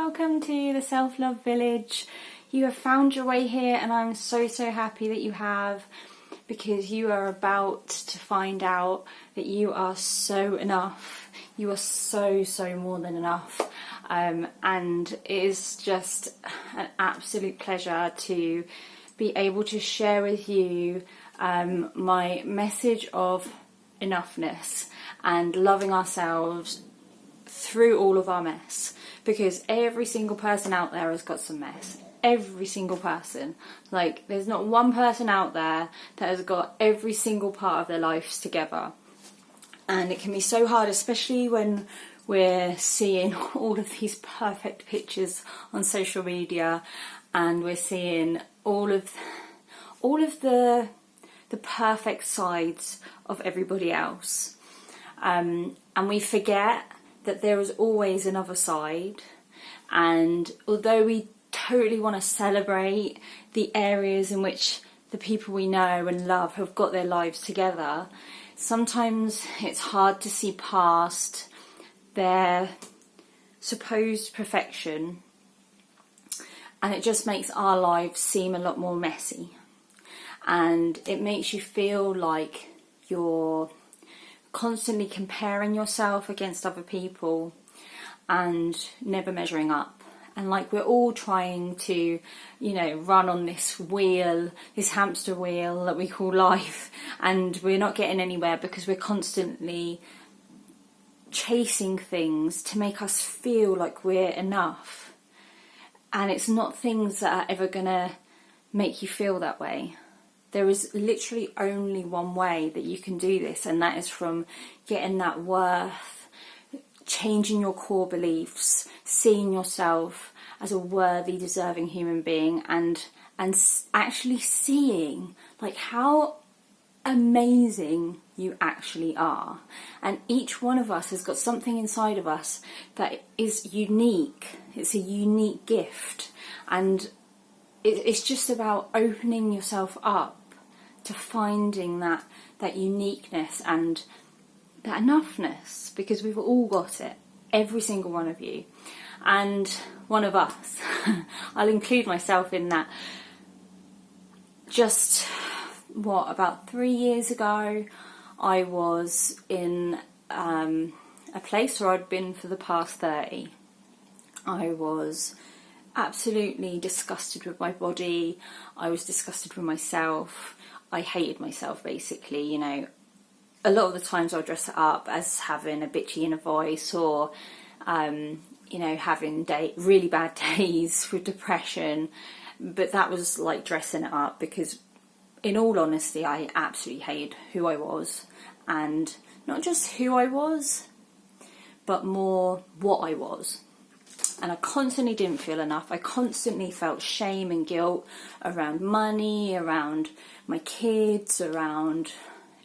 welcome to the Self-Love Village. You have found your way here and I'm so happy that you have, because you are about to find out that you are so enough. You are so more than enough, and it is just an absolute pleasure to be able to share with you my message of enoughness and loving ourselves through all of our mess, because every single person out there has got some mess. Every single person. Like, there's not one person out there that has got every single part of their lives together. And it can be so hard, especially when we're seeing all of these perfect pictures on social media and we're seeing all of the perfect sides of everybody else. And we forget that there is always another side, and although we totally want to celebrate the areas in which the people we know and love have got their lives together, sometimes it's hard to see past their supposed perfection, and it just makes our lives seem a lot more messy, and it makes you feel like you're constantly comparing yourself against other people and never measuring up. And like, we're all trying to, run on this wheel, this hamster wheel that we call life, and we're not getting anywhere because we're constantly chasing things to make us feel like we're enough. And it's not things that are ever gonna make you feel that way. There is literally only one way that you can do this, and that is from getting that worth, changing your core beliefs, seeing yourself as a worthy, deserving human being, and actually seeing like how amazing you actually are. And each one of us has got something inside of us that is unique. It's a unique gift, and it's just about opening yourself up to finding that uniqueness and that enoughness, because we've all got it, every single one of you, and one of us. I'll include myself in that. Just about 3 years ago, I was in a place where I'd been for the past 30. I was absolutely disgusted with my body. I was disgusted with myself. I hated myself, basically. A lot of the times I'll dress it up as having a bitchy inner voice, or having really bad days with depression. But that was like dressing it up, because in all honesty, I absolutely hated who I was, and not just who I was, but more what I was. And I constantly didn't feel enough. I constantly felt shame and guilt around money, around my kids, around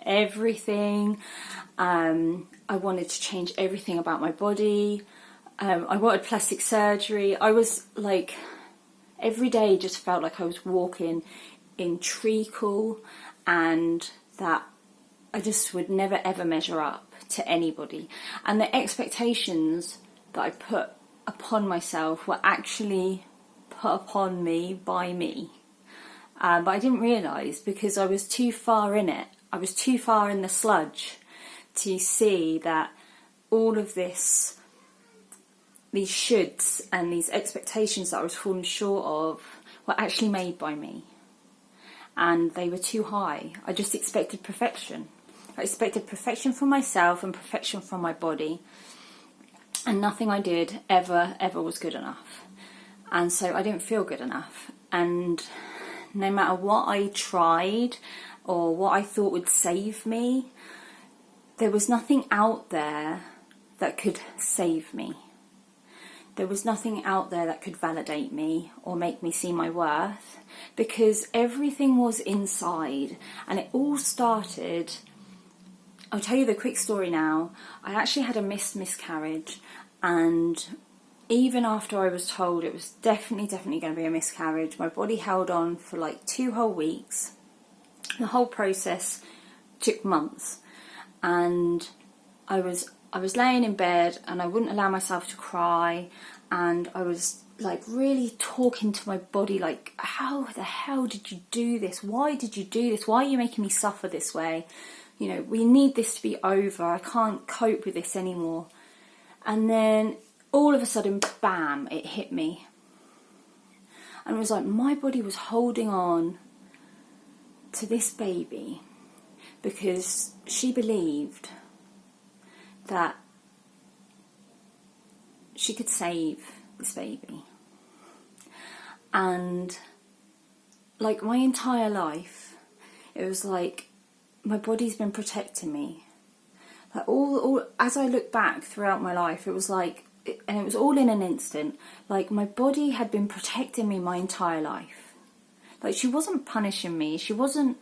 everything. I wanted to change everything about my body. I wanted plastic surgery. I was like, every day just felt like I was walking in treacle, and that I just would never ever measure up to anybody. And the expectations that I put upon myself were actually put upon me by me. But I didn't realise, because I was too far in it. I was too far in the sludge to see that all of these shoulds and these expectations that I was falling short of were actually made by me. And they were too high. I just expected perfection. I expected perfection from myself and perfection from my body. And nothing I did ever was good enough. And so I didn't feel good enough. And no matter what I tried or what I thought would save me, there was nothing out there that could save me. There was nothing out there that could validate me or make me see my worth, because everything was inside. And it all started... I'll tell you the quick story now. I actually had a miscarriage, and even after I was told it was definitely going to be a miscarriage, my body held on for like 2 whole weeks. The whole process took months, and I was I was laying in bed and I wouldn't allow myself to cry, and I was like really talking to my body like, how the hell did you do this? Why did you do this? Why are you making me suffer this way? You know, we need this to be over. I can't cope with this anymore. And then all of a sudden, bam, it hit me. And it was like my body was holding on to this baby because she believed that she could save this baby. And like my entire life, it was like my body's been protecting me. Like all as I look back throughout my life, it was like, and it was all in an instant, like my body had been protecting me my entire life. Like she wasn't punishing me, she wasn't,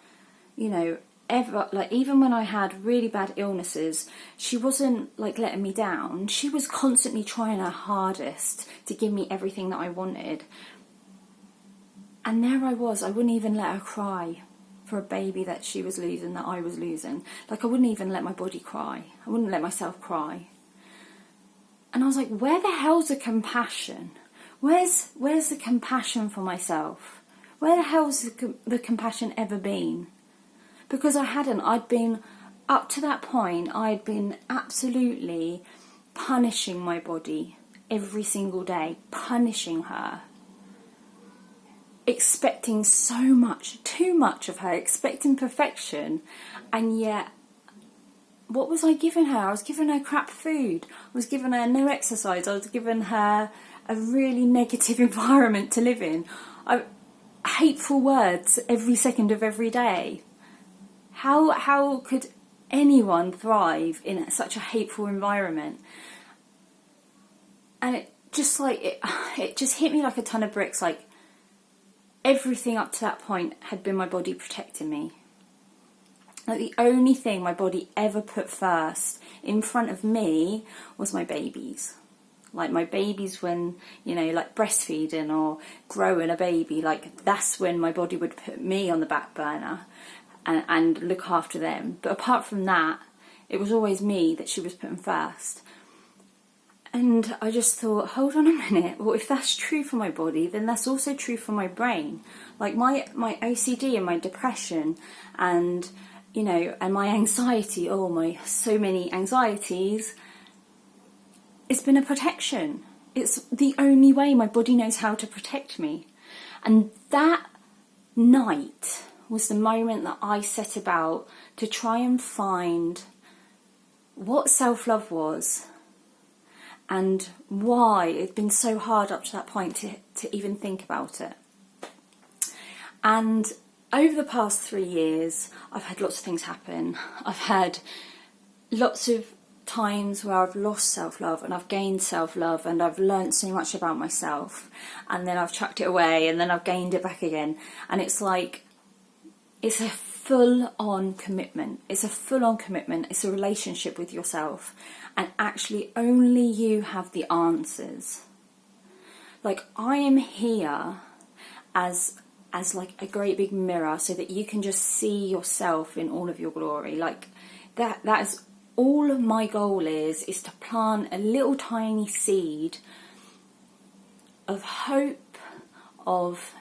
you know, ever, like even when I had really bad illnesses, she wasn't like letting me down. She was constantly trying her hardest to give me everything that I wanted. And there I was, I wouldn't even let her cry for a baby that she was losing, that I was losing. Like I wouldn't even let my body cry. I wouldn't let myself cry. And I was like, where the hell's the compassion? Where's the compassion for myself? Where the hell's the compassion ever been? Because I hadn't. I'd been, up to that point, I'd been absolutely punishing my body every single day, punishing her. Expecting so much, too much of her, expecting perfection, and yet, what was I giving her? I was giving her crap food, I was giving her no exercise, I was giving her a really negative environment to live in, hateful words every second of every day. How could anyone thrive in such a hateful environment? And it just like, it just hit me like a ton of bricks, like, everything up to that point had been my body protecting me. Like the only thing my body ever put first in front of me was my babies. Like my babies when, you know, like breastfeeding or growing a baby, like that's when my body would put me on the back burner and look after them. But apart from that, it was always me that she was putting first. And I just thought, hold on a minute, well, if that's true for my body, then that's also true for my brain. Like my OCD and my depression and, you know, and my anxiety, so many anxieties, it's been a protection. It's the only way my body knows how to protect me. And that night was the moment that I set about to try and find what self-love was, and why it'd been so hard up to that point to even think about it. And over the past 3 years, I've had lots of things happen. I've had lots of times where I've lost self-love and I've gained self-love, and I've learnt so much about myself, and then I've chucked it away and then I've gained it back again. And it's like, it's a full-on commitment. It's a full-on commitment. It's a relationship with yourself. And actually only you have the answers. Like I am here as like a great big mirror so that you can just see yourself in all of your glory. Like that is all of my goal is to plant a little tiny seed of hope, of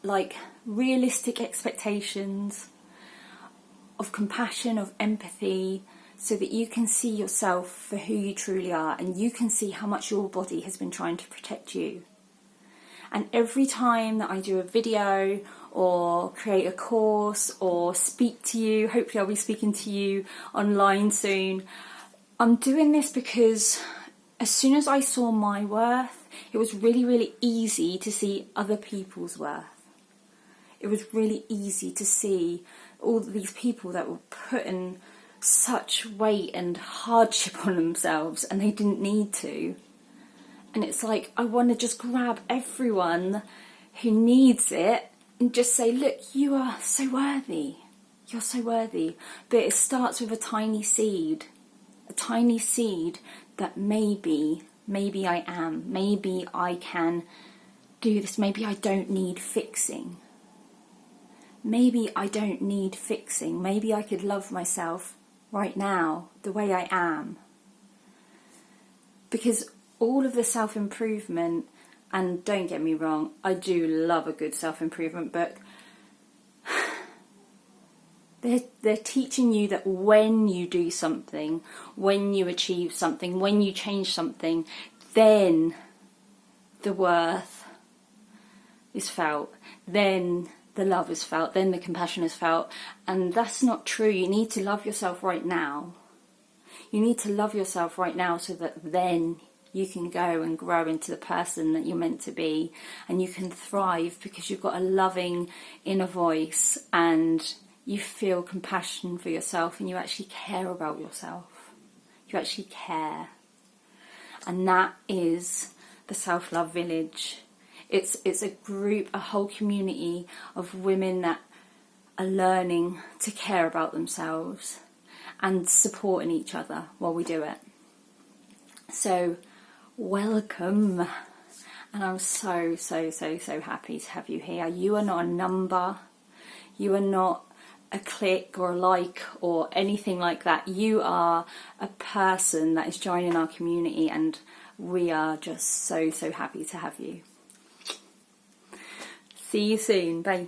like realistic expectations, of compassion, of empathy, so that you can see yourself for who you truly are, and you can see how much your body has been trying to protect you. And every time that I do a video or create a course or speak to you, hopefully I'll be speaking to you online soon, I'm doing this because as soon as I saw my worth, it was really, really easy to see other people's worth. It was really easy to see all these people that were putting such weight and hardship on themselves and they didn't need to. And it's like, I want to just grab everyone who needs it and just say, look, you are so worthy. You're so worthy. But it starts with a tiny seed that maybe I am. Maybe I can do this. Maybe I don't need fixing. Maybe I don't need fixing. Maybe I could love myself right now, the way I am. Because all of the self-improvement, and don't get me wrong, I do love a good self-improvement book. They're teaching you that when you do something, when you achieve something, when you change something, then the worth is felt, then the love is felt, then the compassion is felt. And that's not true. You need to love yourself right now. You need to love yourself right now so that then you can go and grow into the person that you're meant to be, and you can thrive because you've got a loving inner voice and you feel compassion for yourself and you actually care about yourself. You actually care. And that is the Self-Love Village. It's a group, a whole community of women that are learning to care about themselves and supporting each other while we do it. So, welcome. And I'm so happy to have you here. You are not a number. You are not a click or a like or anything like that. You are a person that is joining our community, and we are just so happy to have you. See you soon. Bye.